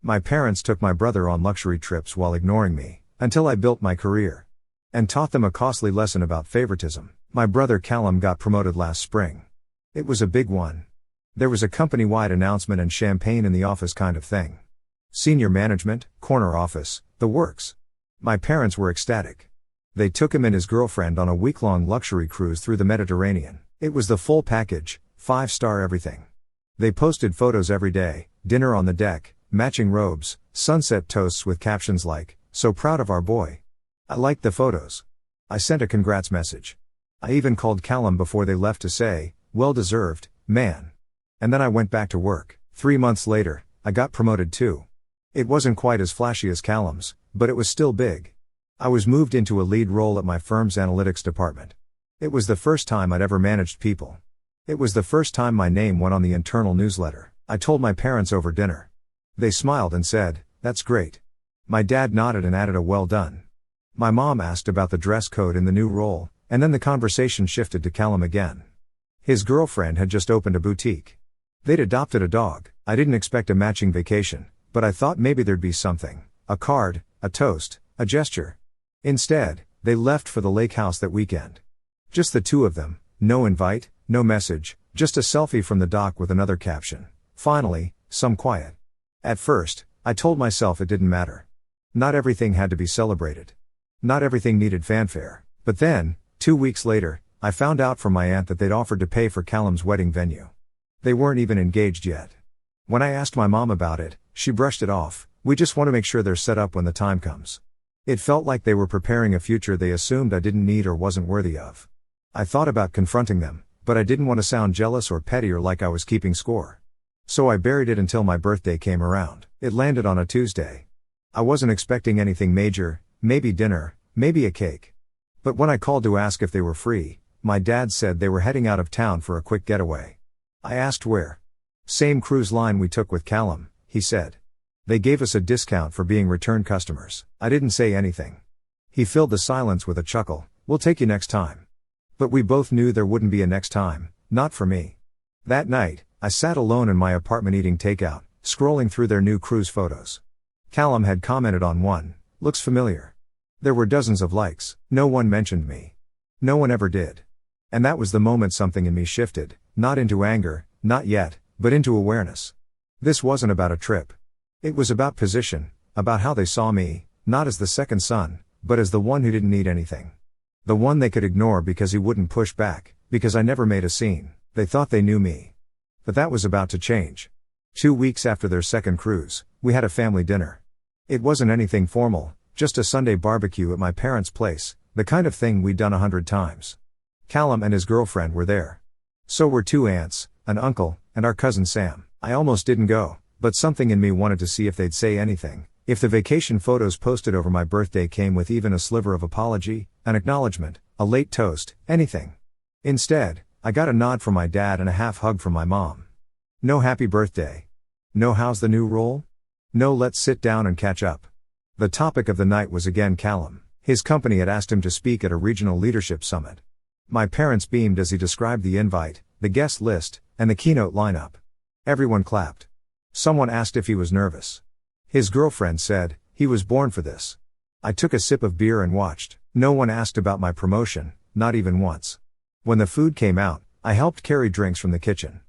My parents took my brother on luxury trips while ignoring me, until I built my career. And taught them a costly lesson about favoritism. My brother Callum got promoted last spring. It was a big one. There was a company-wide announcement and champagne in the office kind of thing. Senior management, corner office, the works. My parents were ecstatic. They took him and his girlfriend on a week-long luxury cruise through the Mediterranean. It was the full package, 5-star everything. They posted photos every day, dinner on the deck, matching robes, sunset toasts with captions like, "So proud of our boy." I liked the photos. I sent a congrats message. I even called Callum before they left to say, "Well deserved, man." And then I went back to work. 3 months later, I got promoted too. It wasn't quite as flashy as Callum's, but it was still big. I was moved into a lead role at my firm's analytics department. It was the first time I'd ever managed people. It was the first time my name went on the internal newsletter. I told my parents over dinner. They smiled and said, "That's great." My dad nodded and added a "well done." My mom asked about the dress code in the new role, and then the conversation shifted to Callum again. His girlfriend had just opened a boutique. They'd adopted a dog. I didn't expect a matching vacation, but I thought maybe there'd be something. A card, a toast, a gesture. Instead, they left for the lake house that weekend. Just the two of them, no invite, no message, just a selfie from the dock with another caption. Finally, some quiet. At first, I told myself it didn't matter. Not everything had to be celebrated. Not everything needed fanfare. But then, 2 weeks later, I found out from my aunt that they'd offered to pay for Callum's wedding venue. They weren't even engaged yet. When I asked my mom about it, she brushed it off. "We just want to make sure they're set up when the time comes." It felt like they were preparing a future they assumed I didn't need or wasn't worthy of. I thought about confronting them, but I didn't want to sound jealous or petty or like I was keeping score. So I buried it until my birthday came around. It landed on a Tuesday. I wasn't expecting anything major, maybe dinner, maybe a cake. But when I called to ask if they were free, my dad said they were heading out of town for a quick getaway. I asked where. "Same cruise line we took with Callum," he said. "They gave us a discount for being return customers." I didn't say anything. He filled the silence with a chuckle. "We'll take you next time." But we both knew there wouldn't be a next time, not for me. That night, I sat alone in my apartment eating takeout, scrolling through their new cruise photos. Callum had commented on one. "Looks familiar." There were dozens of likes. No one mentioned me. No one ever did. And that was the moment something in me shifted, not into anger, not yet, but into awareness. This wasn't about a trip. It was about position, about how they saw me, not as the second son, but as the one who didn't need anything. The one they could ignore because he wouldn't push back, because I never made a scene. They thought they knew me. But that was about to change. 2 weeks after their second cruise, we had a family dinner. It wasn't anything formal, just a Sunday barbecue at my parents' place, the kind of thing we'd done 100 times. Callum and his girlfriend were there. So were 2 aunts, an uncle, and our cousin Sam. I almost didn't go, but something in me wanted to see if they'd say anything, if the vacation photos posted over my birthday came with even a sliver of apology, an acknowledgement, a late toast, anything. Instead, I got a nod from my dad and a half hug from my mom. No happy birthday. No how's the new role? No let's sit down and catch up. The topic of the night was again Callum. His company had asked him to speak at a regional leadership summit. My parents beamed as he described the invite, the guest list, and the keynote lineup. Everyone clapped. Someone asked if he was nervous. His girlfriend said, "He was born for this." I took a sip of beer and watched. No one asked about my promotion, not even once. When the food came out, I helped carry drinks from the kitchen.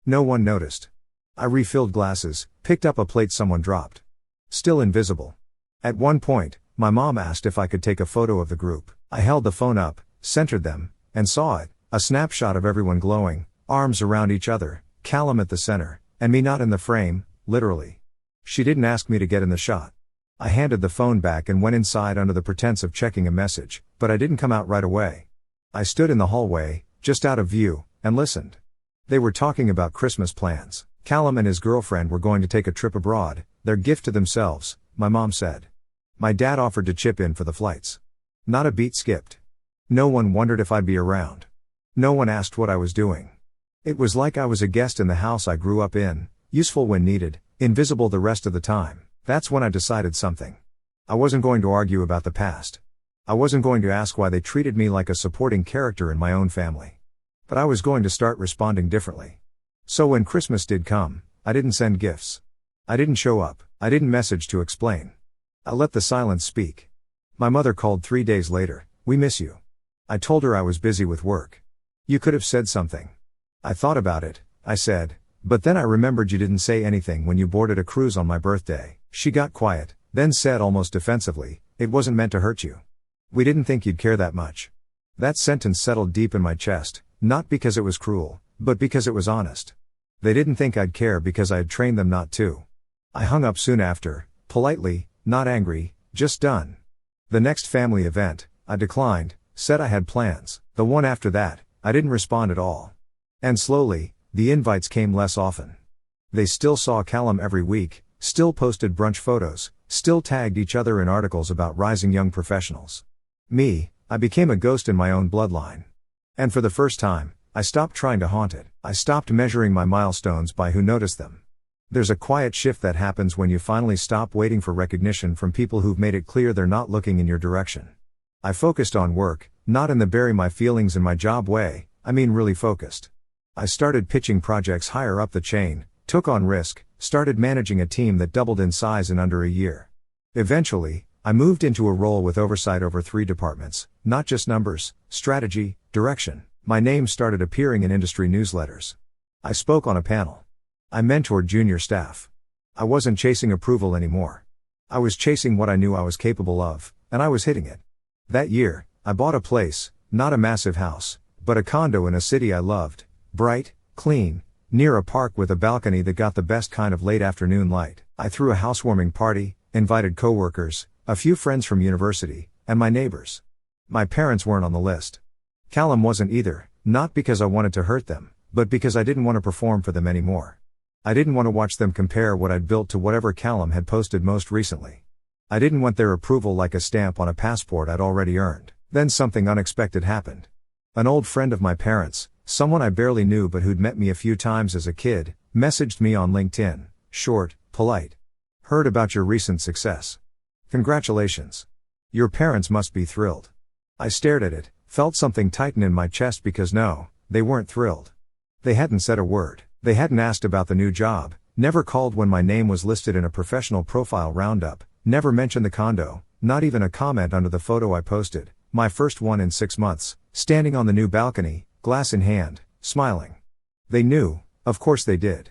No one noticed. I refilled glasses, picked up a plate someone dropped. Still invisible. At one point, my mom asked if I could take a photo of the group. I held the phone up, centered them, and saw it, a snapshot of everyone glowing, arms around each other, Callum at the center, and me not in the frame, literally. She didn't ask me to get in the shot. I handed the phone back and went inside under the pretense of checking a message, but I didn't come out right away. I stood in the hallway, just out of view, and listened. They were talking about Christmas plans. Callum and his girlfriend were going to take a trip abroad, their gift to themselves, my mom said. My dad offered to chip in for the flights. Not a beat skipped. No one wondered if I'd be around. No one asked what I was doing. It was like I was a guest in the house I grew up in, useful when needed, invisible the rest of the time. That's when I decided something. I wasn't going to argue about the past. I wasn't going to ask why they treated me like a supporting character in my own family. But I was going to start responding differently. So when Christmas did come, I didn't send gifts. I didn't show up. I didn't message to explain. I let the silence speak. My mother called 3 days later. "We miss you." I told her I was busy with work. "You could have said something." "I thought about it," I said, "but then I remembered you didn't say anything when you boarded a cruise on my birthday." She got quiet, then said almost defensively, "It wasn't meant to hurt you. We didn't think you'd care that much." That sentence settled deep in my chest, not because it was cruel, but because it was honest. They didn't think I'd care because I had trained them not to. I hung up soon after, politely, not angry, just done. The next family event, I declined, said I had plans. The one after that, I didn't respond at all. And slowly, the invites came less often. They still saw Callum every week, still posted brunch photos, still tagged each other in articles about rising young professionals. Me, I became a ghost in my own bloodline. And for the first time, I stopped trying to haunt it. I stopped measuring my milestones by who noticed them. There's a quiet shift that happens when you finally stop waiting for recognition from people who've made it clear they're not looking in your direction. I focused on work, not in the bury my feelings in my job way, I mean really focused. I started pitching projects higher up the chain, took on risk, started managing a team that doubled in size in under a year. Eventually, I moved into a role with oversight over 3 departments, not just numbers, strategy, direction. My name started appearing in industry newsletters. I spoke on a panel. I mentored junior staff. I wasn't chasing approval anymore. I was chasing what I knew I was capable of, and I was hitting it. That year, I bought a place, not a massive house, but a condo in a city I loved, bright, clean, near a park with a balcony that got the best kind of late afternoon light. I threw a housewarming party, invited coworkers, a few friends from university, and my neighbors. My parents weren't on the list. Callum wasn't either, not because I wanted to hurt them, but because I didn't want to perform for them anymore. I didn't want to watch them compare what I'd built to whatever Callum had posted most recently. I didn't want their approval like a stamp on a passport I'd already earned. Then something unexpected happened. An old friend of my parents, someone I barely knew but who'd met me a few times as a kid, messaged me on LinkedIn, short, polite. "Heard about your recent success. Congratulations. Your parents must be thrilled." I stared at it, felt something tighten in my chest because no, they weren't thrilled. They hadn't said a word. They hadn't asked about the new job, never called when my name was listed in a professional profile roundup, never mentioned the condo, not even a comment under the photo I posted, my first one in 6 months, standing on the new balcony, glass in hand, smiling. They knew, of course they did.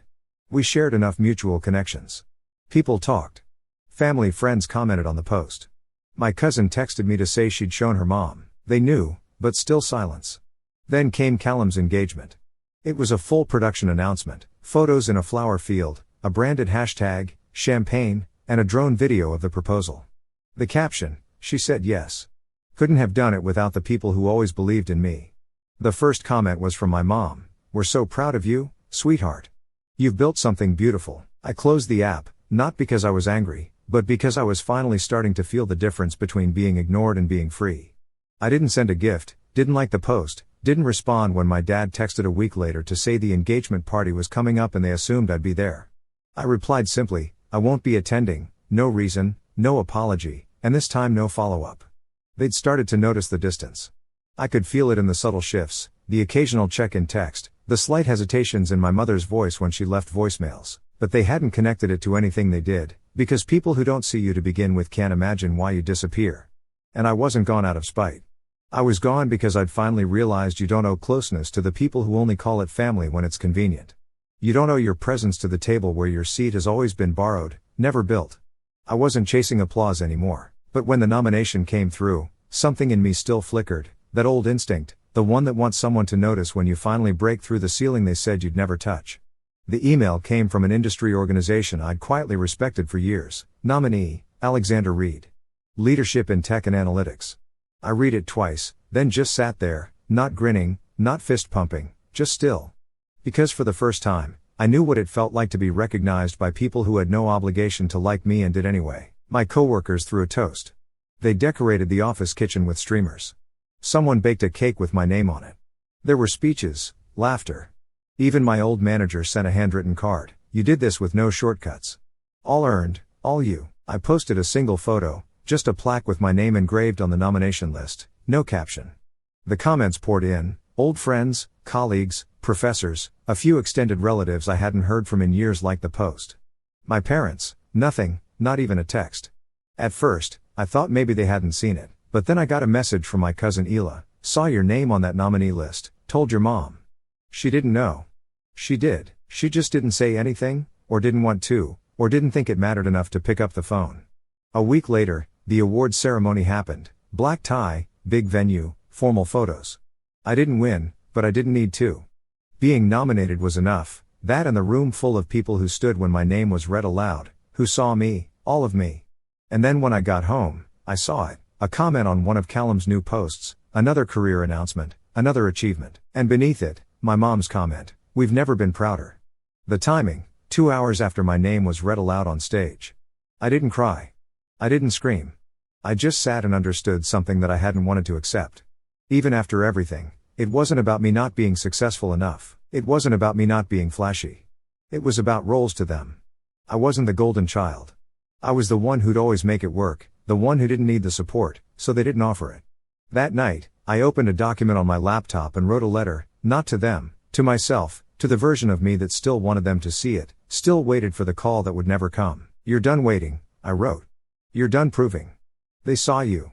We shared enough mutual connections. People talked. Family friends commented on the post. My cousin texted me to say she'd shown her mom. They knew, but still silence. Then came Callum's engagement. It was a full production announcement, photos in a flower field, a branded hashtag, champagne, and a drone video of the proposal. The caption, "She said yes." Couldn't have done it without the people who always believed in me. The first comment was from my mom. "We're so proud of you, sweetheart. You've built something beautiful." I closed the app, not because I was angry, but because I was finally starting to feel the difference between being ignored and being free. I didn't send a gift, didn't like the post, didn't respond when my dad texted a week later to say the engagement party was coming up and they assumed I'd be there. I replied simply, "I won't be attending," no reason, no apology, and this time no follow-up. They'd started to notice the distance. I could feel it in the subtle shifts, the occasional check-in text, the slight hesitations in my mother's voice when she left voicemails, but they hadn't connected it to anything they did, because people who don't see you to begin with can't imagine why you disappear. And I wasn't gone out of spite. I was gone because I'd finally realized you don't owe closeness to the people who only call it family when it's convenient. You don't owe your presence to the table where your seat has always been borrowed, never built. I wasn't chasing applause anymore, but when the nomination came through, something in me still flickered, that old instinct, the one that wants someone to notice when you finally break through the ceiling they said you'd never touch. The email came from an industry organization I'd quietly respected for years, nominee, Alexander Reed. Leadership in Tech and Analytics. I read it twice, then just sat there, not grinning, not fist pumping, just still. Because for the first time, I knew what it felt like to be recognized by people who had no obligation to like me and did anyway. My coworkers threw a toast. They decorated the office kitchen with streamers. Someone baked a cake with my name on it. There were speeches, laughter. Even my old manager sent a handwritten card. "You did this with no shortcuts. All earned, all you." I posted a single photo, just a plaque with my name engraved on the nomination list, no caption. The comments poured in, old friends, colleagues, professors, a few extended relatives I hadn't heard from in years liked the post. My parents, nothing, not even a text. At first, I thought maybe they hadn't seen it, but then I got a message from my cousin Ela, saw your name on that nominee list, told your mom. She didn't know. She did, she just didn't say anything, or didn't want to, or didn't think it mattered enough to pick up the phone. A week later, the awards ceremony happened, black tie, big venue, formal photos. I didn't win, but I didn't need to. Being nominated was enough, that and the room full of people who stood when my name was read aloud, who saw me, all of me. And then when I got home, I saw it, a comment on one of Callum's new posts, another career announcement, another achievement, and beneath it, my mom's comment, "We've never been prouder." The timing, 2 hours after my name was read aloud on stage. I didn't cry. I didn't scream. I just sat and understood something that I hadn't wanted to accept. Even after everything, it wasn't about me not being successful enough, it wasn't about me not being flashy. It was about roles to them. I wasn't the golden child. I was the one who'd always make it work, the one who didn't need the support, so they didn't offer it. That night, I opened a document on my laptop and wrote a letter, not to them, to myself, to the version of me that still wanted them to see it, still waited for the call that would never come. "You're done waiting," I wrote. "You're done proving. They saw you.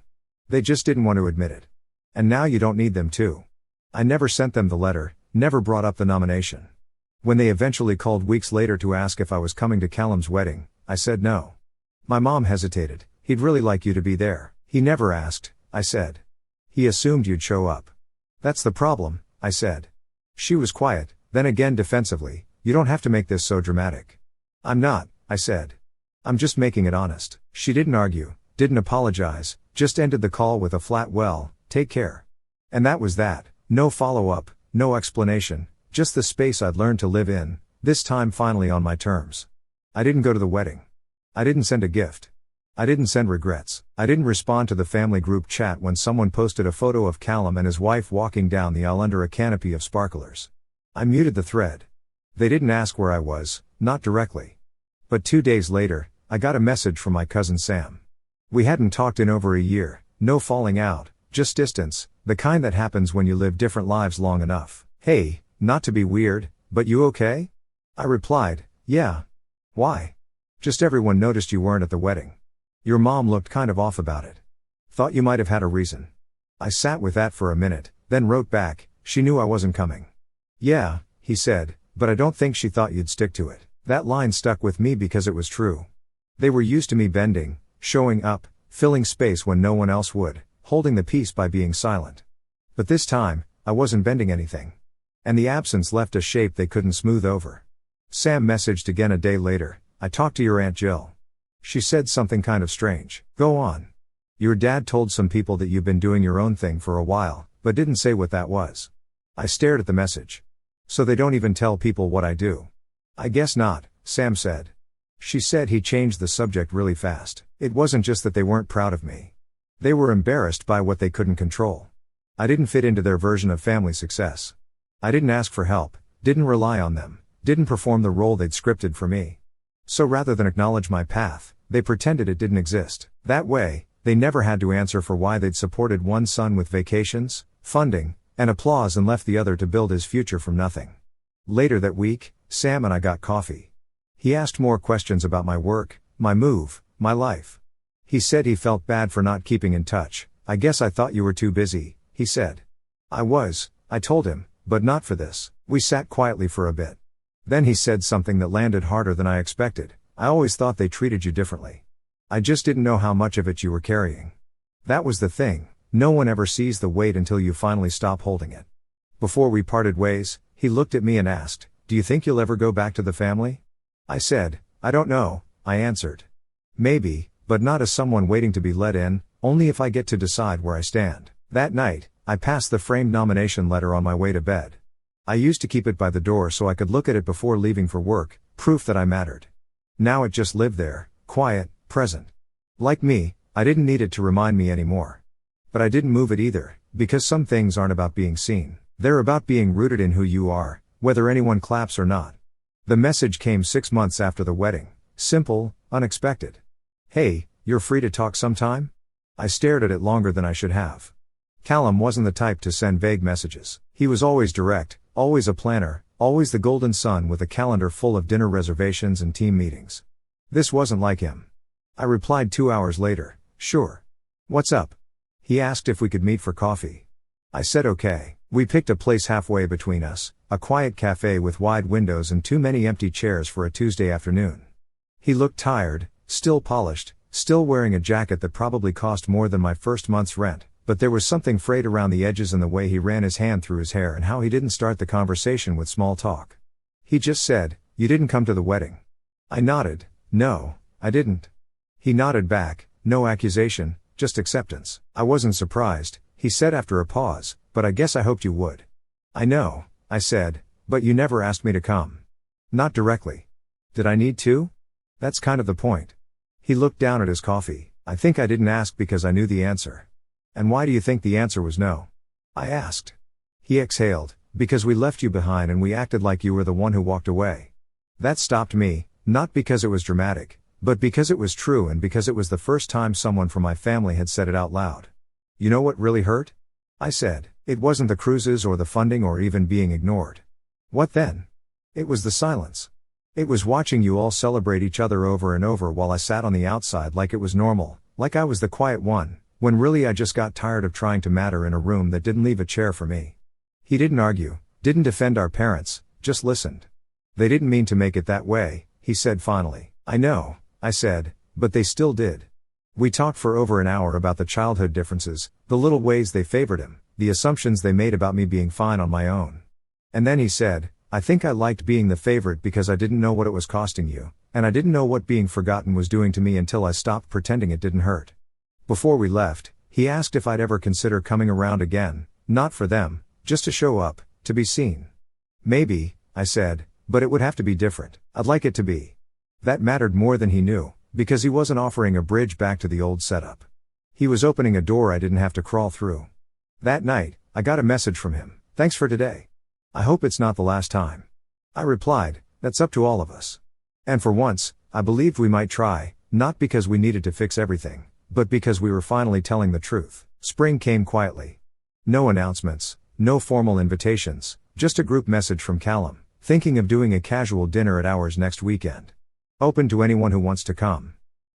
They just didn't want to admit it. And now you don't need them to." I never sent them the letter, never brought up the nomination. When they eventually called weeks later to ask if I was coming to Callum's wedding, I said no. My mom hesitated. "He'd really like you to be there." "He never asked," I said. "He assumed you'd show up." "That's the problem," I said. She was quiet, then again defensively, "You don't have to make this so dramatic." "I'm not," I said. "I'm just making it honest." She didn't argue, didn't apologize, just ended the call with a flat "well, take care." And that was that. No follow-up, no explanation, just the space I'd learned to live in, this time finally on my terms. I didn't go to the wedding. I didn't send a gift. I didn't send regrets. I didn't respond to the family group chat when someone posted a photo of Callum and his wife walking down the aisle under a canopy of sparklers. I muted the thread. They didn't ask where I was, not directly. But 2 days later, I got a message from my cousin Sam. We hadn't talked in over a year, no falling out, just distance, the kind that happens when you live different lives long enough. "Hey, not to be weird, but you okay?" I replied, "Yeah." "Why?" "Just everyone noticed you weren't at the wedding. Your mom looked kind of off about it. Thought you might have had a reason." I sat with that for a minute, then wrote back, "She knew I wasn't coming." "Yeah," he said, "but I don't think she thought you'd stick to it." That line stuck with me because it was true. They were used to me bending, showing up, filling space when no one else would, holding the peace by being silent. But this time, I wasn't bending anything. And the absence left a shape they couldn't smooth over. Sam messaged again a day later, "I talked to your Aunt Jill. She said something kind of strange." "Go on." "Your dad told some people that you've been doing your own thing for a while, but didn't say what that was." I stared at the message. "So they don't even tell people what I do?" "I guess not," Sam said. She said he changed the subject really fast. It wasn't just that they weren't proud of me. They were embarrassed by what they couldn't control. I didn't fit into their version of family success. I didn't ask for help, didn't rely on them, didn't perform the role they'd scripted for me. So rather than acknowledge my path, they pretended it didn't exist. That way, they never had to answer for why they'd supported one son with vacations, funding, and applause and left the other to build his future from nothing. Later that week, Sam and I got coffee. He asked more questions about my work, my move, my life. He said he felt bad for not keeping in touch. "I guess I thought you were too busy," he said. "I was," I told him, "but not for this." We sat quietly for a bit. Then he said something that landed harder than I expected. "I always thought they treated you differently. I just didn't know how much of it you were carrying. That was the thing, no one ever sees the weight until you finally stop holding it." Before we parted ways, he looked at me and asked, "Do you think you'll ever go back to the family?" I said, "I don't know," I answered. "Maybe, but not as someone waiting to be let in, only if I get to decide where I stand." That night, I passed the framed nomination letter on my way to bed. I used to keep it by the door so I could look at it before leaving for work, proof that I mattered. Now it just lived there, quiet, present. Like me, I didn't need it to remind me anymore. But I didn't move it either, because some things aren't about being seen. They're about being rooted in who you are, whether anyone claps or not. The message came 6 months after the wedding. Simple, unexpected. "Hey, you're free to talk sometime?" I stared at it longer than I should have. Callum wasn't the type to send vague messages. He was always direct, always a planner, always the golden son with a calendar full of dinner reservations and team meetings. This wasn't like him. I replied 2 hours later, "Sure. What's up?" He asked if we could meet for coffee. I said okay. We picked a place halfway between us, a quiet cafe with wide windows and too many empty chairs for a Tuesday afternoon. He looked tired, still polished, still wearing a jacket that probably cost more than my first month's rent, but there was something frayed around the edges in the way he ran his hand through his hair and how he didn't start the conversation with small talk. He just said, "You didn't come to the wedding." I nodded, "No, I didn't." He nodded back, no accusation, just acceptance. "I wasn't surprised," he said after a pause, "but I guess I hoped you would." "I know," I said, "but you never asked me to come." "Not directly." "Did I need to?" "That's kind of the point." He looked down at his coffee. "I think I didn't ask because I knew the answer." "And why do you think the answer was no?" I asked. He exhaled, "Because we left you behind and we acted like you were the one who walked away." That stopped me, not because it was dramatic, but because it was true and because it was the first time someone from my family had said it out loud. "You know what really hurt?" I said. "It wasn't the cruises or the funding or even being ignored." "What then?" "It was the silence. It was watching you all celebrate each other over and over while I sat on the outside like it was normal, like I was the quiet one, when really I just got tired of trying to matter in a room that didn't leave a chair for me." He didn't argue, didn't defend our parents, just listened. "They didn't mean to make it that way," he said finally. "I know," I said, "but they still did." We talked for over an hour about the childhood differences, the little ways they favored him, the assumptions they made about me being fine on my own. And then he said, "I think I liked being the favorite because I didn't know what it was costing you, and I didn't know what being forgotten was doing to me until I stopped pretending it didn't hurt." Before we left, he asked if I'd ever consider coming around again, not for them, just to show up, to be seen. "Maybe," I said, "but it would have to be different. I'd like it to be." That mattered more than he knew, because he wasn't offering a bridge back to the old setup. He was opening a door I didn't have to crawl through. That night, I got a message from him. "Thanks for today. I hope it's not the last time." I replied, "That's up to all of us." And for once, I believed we might try, not because we needed to fix everything, but because we were finally telling the truth. Spring came quietly. No announcements, no formal invitations, just a group message from Callum, thinking of doing a casual dinner at ours next weekend. Open to anyone who wants to come.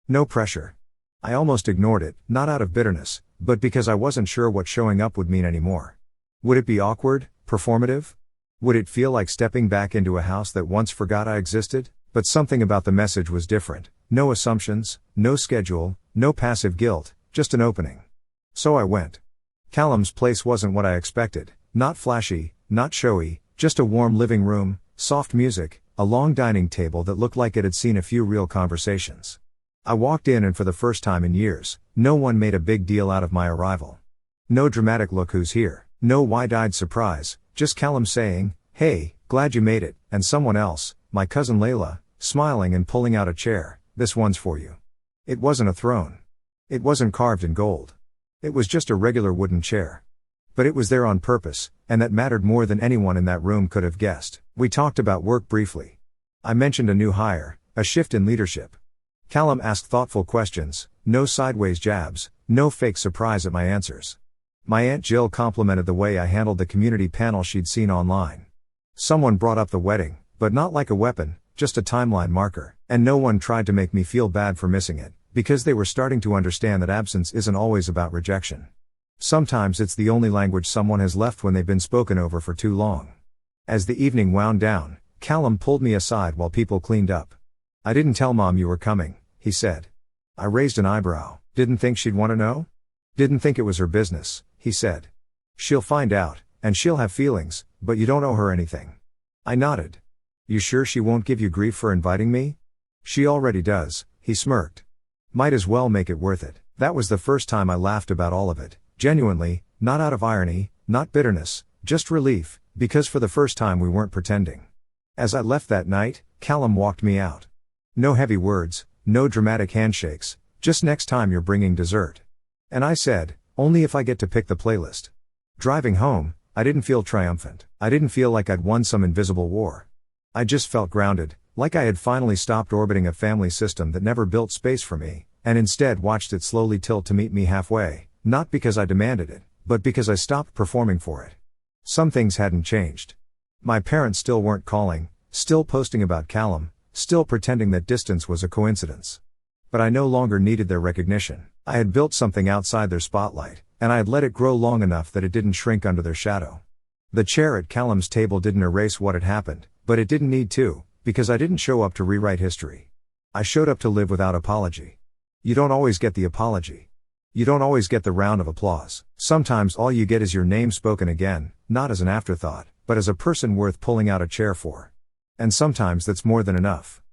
No pressure. I almost ignored it, not out of bitterness, but because I wasn't sure what showing up would mean anymore. Would it be awkward, performative? Would it feel like stepping back into a house that once forgot I existed? But something about the message was different. No assumptions, no schedule, no passive guilt, just an opening. So I went. Callum's place wasn't what I expected, not flashy, not showy, just a warm living room, soft music, a long dining table that looked like it had seen a few real conversations. I walked in and for the first time in years, no one made a big deal out of my arrival. No dramatic "look who's here," no wide-eyed surprise, just Callum saying, "Hey, glad you made it," and someone else, my cousin Layla, smiling and pulling out a chair, "This one's for you." It wasn't a throne. It wasn't carved in gold. It was just a regular wooden chair. But it was there on purpose, and that mattered more than anyone in that room could have guessed. We talked about work briefly. I mentioned a new hire, a shift in leadership. Callum asked thoughtful questions, no sideways jabs, no fake surprise at my answers. My Aunt Jill complimented the way I handled the community panel she'd seen online. Someone brought up the wedding, but not like a weapon, just a timeline marker, and no one tried to make me feel bad for missing it, because they were starting to understand that absence isn't always about rejection. Sometimes it's the only language someone has left when they've been spoken over for too long. As the evening wound down, Callum pulled me aside while people cleaned up. "I didn't tell Mom you were coming," he said. I raised an eyebrow. "Didn't think she'd want to know?" "Didn't think it was her business," he said. "She'll find out, and she'll have feelings, but you don't owe her anything." I nodded. "You sure she won't give you grief for inviting me?" "She already does," he smirked. "Might as well make it worth it." That was the first time I laughed about all of it, genuinely, not out of irony, not bitterness, just relief, because for the first time we weren't pretending. As I left that night, Callum walked me out. No heavy words, no dramatic handshakes, just "Next time you're bringing dessert." And I said, "Only if I get to pick the playlist." Driving home, I didn't feel triumphant. I didn't feel like I'd won some invisible war. I just felt grounded, like I had finally stopped orbiting a family system that never built space for me, and instead watched it slowly tilt to meet me halfway, not because I demanded it, but because I stopped performing for it. Some things hadn't changed. My parents still weren't calling, still posting about Callum, still pretending that distance was a coincidence. But I no longer needed their recognition. I had built something outside their spotlight, and I had let it grow long enough that it didn't shrink under their shadow. The chair at Callum's table didn't erase what had happened, but it didn't need to, because I didn't show up to rewrite history. I showed up to live without apology. You don't always get the apology. You don't always get the round of applause. Sometimes all you get is your name spoken again, not as an afterthought, but as a person worth pulling out a chair for. And sometimes that's more than enough.